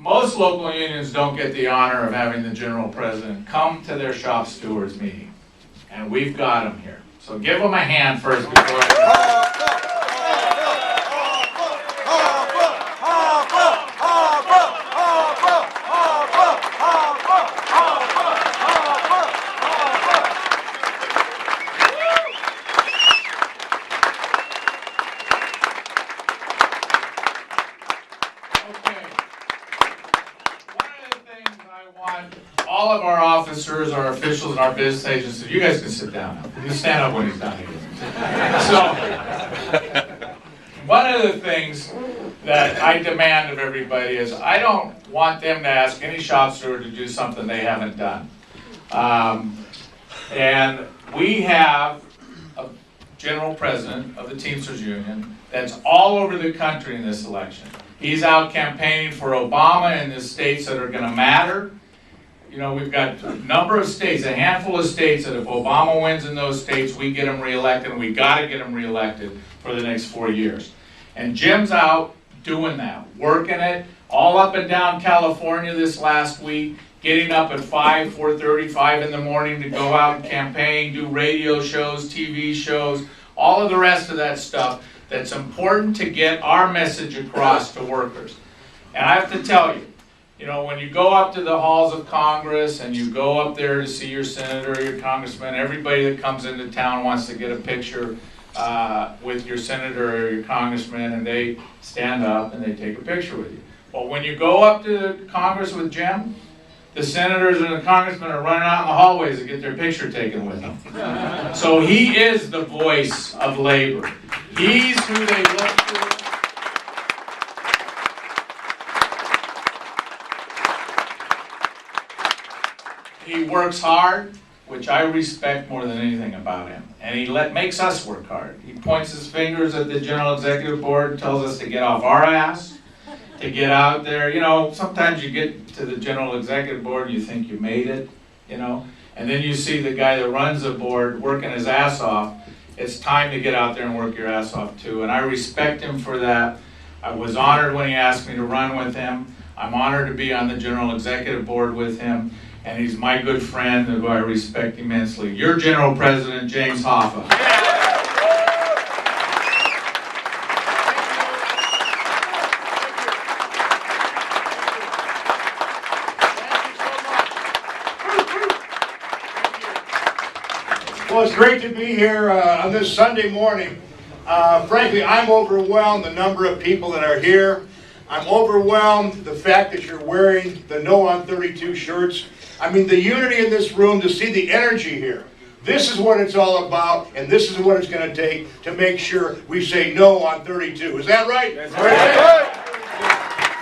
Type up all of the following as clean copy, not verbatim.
most local unions don't get the honor of having the general president come to their shop stewards meeting. And we've got him here. So give him a hand first before I... All of our officers, our officials, and our business agents, you guys can sit down now. You can stand up when he's done here. So, one of the things that I demand of everybody is I don't want them to ask any shop steward to do something they haven't done. And we have a general president of the Teamsters Union that's all over the country in this election. He's out campaigning for Obama in the states that are going to matter. You know, we've got a number of states, a handful of states that if Obama wins in those states, we get him reelected, and we got to get him reelected for the next 4 years. And Jim's out doing that, working it all up and down California this last week, getting up at 4:35 in the morning to go out and campaign, do radio shows, TV shows, all of the rest of that stuff that's important to get our message across to workers. And I have to tell you, you know, when you go up to the halls of Congress and you go up there to see your senator, your congressman, everybody that comes into town wants to get a picture with your senator or your congressman, and they stand up and they take a picture with you. But when you go up to Congress with Jim, the senators and the congressmen are running out in the hallways to get their picture taken with him. So he is the voice of labor. He's who they look to. He works hard, which I respect more than anything about him. And he makes us work hard. He points his fingers at the General Executive Board and tells us to get off our ass, to get out there. You know, sometimes you get to the General Executive Board and you think you made it, you know, and then you see the guy that runs the board working his ass off. It's time to get out there and work your ass off too. And I respect him for that. I was honored when he asked me to run with him. I'm honored to be on the General Executive Board with him. And he's my good friend who I respect immensely. Your General President, James Hoffa. Well, it's great to be here on this Sunday morning. Frankly, I'm overwhelmed the number of people that are here. I'm overwhelmed the fact that you're wearing the No on 32 shirts. I mean, the unity in this room, to see the energy here. This is what it's all about, and this is what it's going to take to make sure we say no on 32. Is that right? That's right.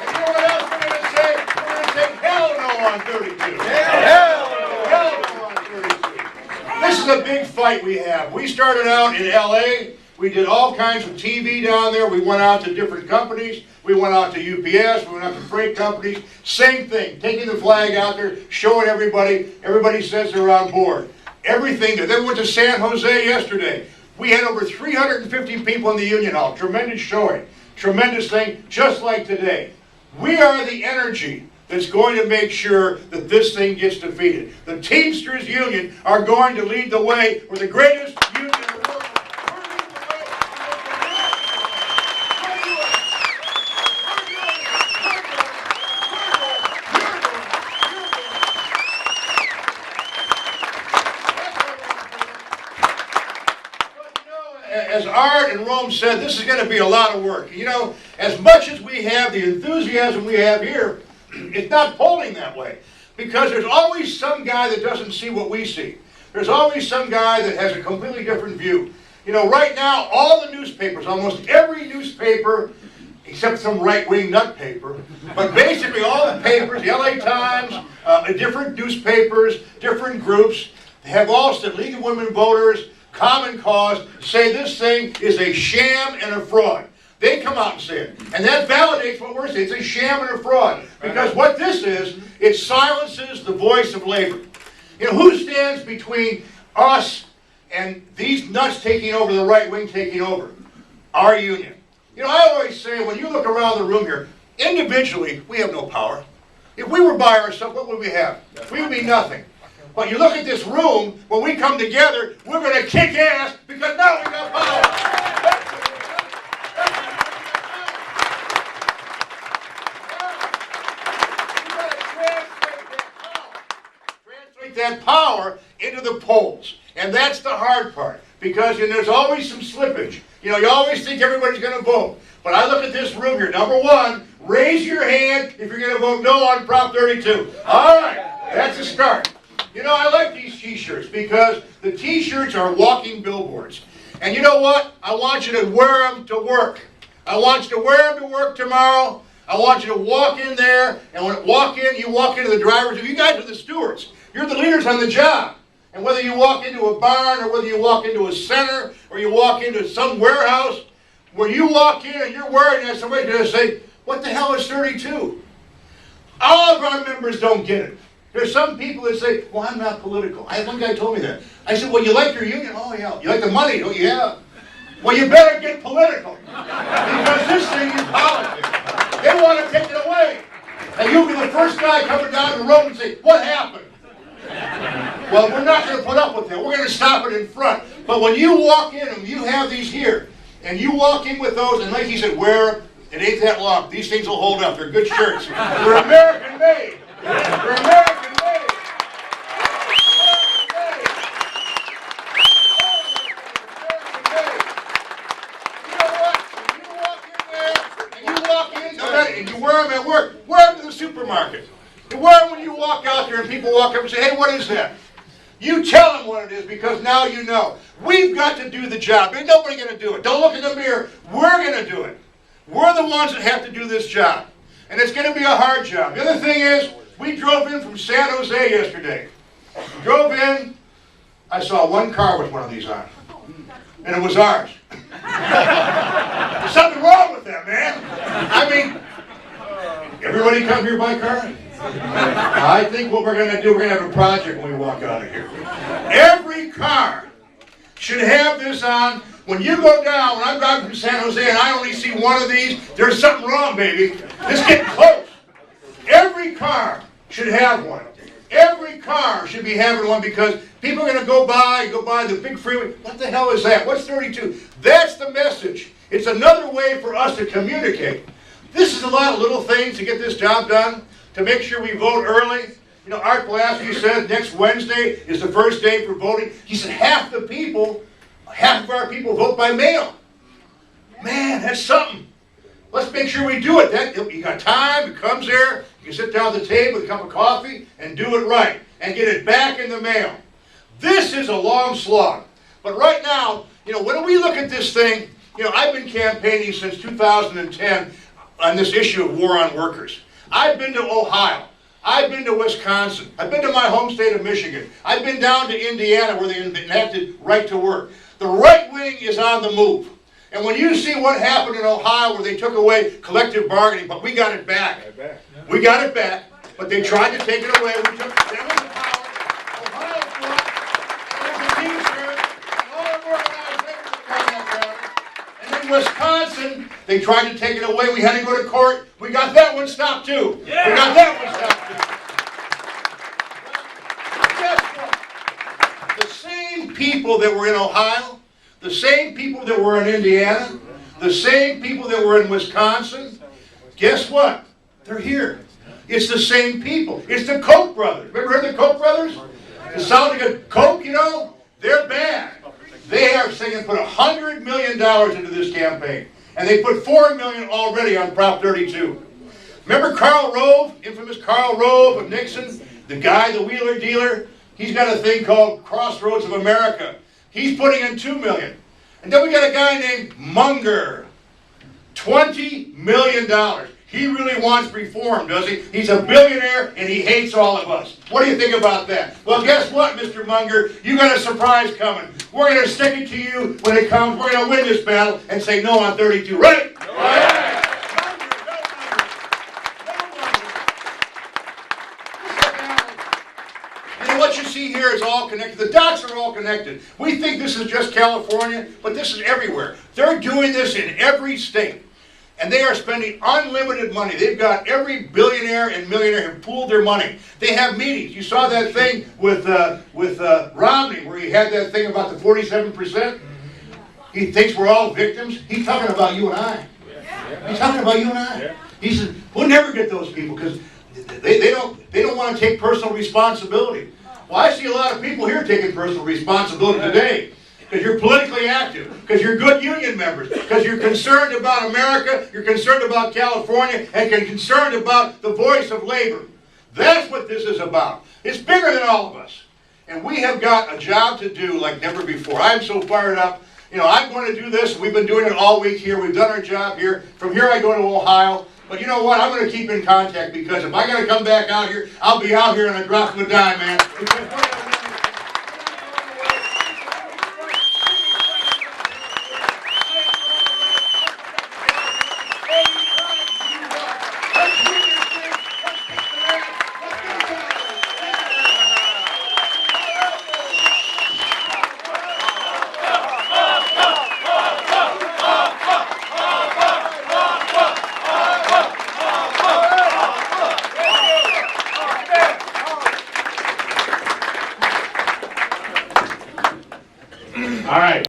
And you know what else we're going to say? We're going to say hell no on 32. Hell no on 32. This is a big fight we have. We started out in LA. We did all kinds of TV down there. We went out to different companies. We went out to UPS. We went out to freight companies. Same thing, taking the flag out there, showing everybody. Everybody says they're on board. Everything. Then we went to San Jose yesterday. We had over 350 people in the Union Hall. Tremendous showing. Tremendous thing, just like today. We are the energy that's going to make sure that this thing gets defeated. The Teamsters Union are going to lead the way. We're the greatest union in the world. As Art and Rome said, this is going to be a lot of work. You know, as much as we have the enthusiasm we have here, it's not polling that way. Because there's always some guy that doesn't see what we see. There's always some guy that has a completely different view. You know, right now, all the newspapers, almost every newspaper, except some right-wing nut paper, but basically all the papers, the LA Times, different newspapers, different groups, they have all said League of Women Voters, Common Cause, say this thing is a sham and a fraud. They come out and say it. And that validates what we're saying. It's a sham and a fraud. Because what this is, it silences the voice of labor. You know, who stands between us and these nuts taking over, the right wing taking over? Our union. You know, I always say, when you look around the room here, individually, we have no power. If we were by ourselves, what would we have? We would be nothing. But you look at this room, when we come together, we're going to kick ass because now we got power. Translate that power into the polls. And that's the hard part. Because there's always some slippage. You always think everybody's going to vote. But I look at this room here. Number one, raise your hand if you're going to vote no on Prop 32. All right, that's a start. I like these t-shirts because the t-shirts are walking billboards. And you know what? I want you to wear them to work. I want you to wear them to work tomorrow. I want you to walk in there, and when you walk into the driver's room. You guys are the stewards. You're the leaders on the job. And whether you walk into a barn, or whether you walk into a center, or you walk into some warehouse, where you walk in and you're wearing that, somebody's going to say, what the hell is 32? All of our members don't get it. There's some people that say, well, I'm not political. One guy told me that. I said, well, you like your union? Oh, yeah. You like the money? Oh, yeah. Well, you better get political. Because this thing is politics. They want to take it away. And you'll be the first guy coming down the road and say, what happened? Well, we're not going to put up with that. We're going to stop it in front. But when you walk in and you have these here, and you walk in with those, and like he said, wear them. It ain't that long. These things will hold up. They're good shirts. They're American made. They're American made. You know what? When you walk in there, and you walk in, and you wear them at work, wear them to the supermarket. You wear them when you walk out there and people walk up and say, hey, what is that? You tell them what it is because now you know. We've got to do the job. Ain't nobody going to do it. Don't look in the mirror. We're going to do it. We're the ones that have to do this job. And it's going to be a hard job. The other thing is, we drove in from San Jose yesterday. We drove in, I saw one car with one of these on. And it was ours. There's something wrong with that, man. I mean, everybody come here by car? I think what we're going to do, we're going to have a project when we walk out of here. Every car should have this on. When you go down, when I'm driving from San Jose and I only see one of these, there's something wrong, baby. Just get close. Every car should have one. Every car should be having one because people are going to go by the big freeway. What the hell is that? What's 32? That's the message. It's another way for us to communicate. This is a lot of little things to get this job done, to make sure we vote early. Art Pulaski said next Wednesday is the first day for voting. He said half of our people vote by mail. Man, that's something. Let's make sure we do it. You got time, it comes there, you can sit down at the table with a cup of coffee and do it right and get it back in the mail. This is a long slog. But right now, when we look at this thing, I've been campaigning since 2010 on this issue of war on workers. I've been to Ohio. I've been to Wisconsin. I've been to my home state of Michigan. I've been down to Indiana where they enacted right to work. The right wing is on the move. And when you see what happened in Ohio where they took away collective bargaining, but we got it back. We got it back, but they tried to take it away. We took them into power. Ohio fought, the Teamster, and all of our organizations. And then Wisconsin, they tried to take it away. We had to go to court. We got that one stopped too. Yeah. We got that one stopped too. Guess what? The same people that were in Ohio, the same people that were in Indiana, the same people that were in Wisconsin, guess what? They're here. It's the same people. It's the Koch brothers. Remember the Koch brothers? It sounds like a Koch, They're bad. They are saying put $100 million into this campaign. And they put $4 million already on Prop 32. Remember Karl Rove, infamous Karl Rove of Nixon, the guy, the wheeler dealer? He's got a thing called Crossroads of America. He's putting in $2 million. And then we got a guy named Munger. $20 million. He really wants reform, does he? He's a billionaire and he hates all of us. What do you think about that? Well, guess what, Mr. Munger? You got a surprise coming. We're going to stick it to you when it comes. We're going to win this battle and say no on 32. Right? No. Right. What you see here is all connected. The dots are all connected. We think this is just California, but this is everywhere. They're doing this in every state. And they are spending unlimited money. They've got every billionaire and millionaire who pooled their money. They have meetings. You saw that thing with Romney, where he had that thing about the 47%. He thinks we're all victims. He's talking about you and I. He's talking about you and I. He says, we'll never get those people because they don't want to take personal responsibility. Well, I see a lot of people here taking personal responsibility today. Because you're politically active, because you're good union members, because you're concerned about America, you're concerned about California, and you're concerned about the voice of labor. That's what this is about. It's bigger than all of us. And we have got a job to do like never before. I'm so fired up. You know, I'm going to do this. We've been doing it all week here. We've done our job here. From here I go to Ohio. But you know what? I'm going to keep in contact because if I got to come back out here, I'll be out here on a drop of a dime, man.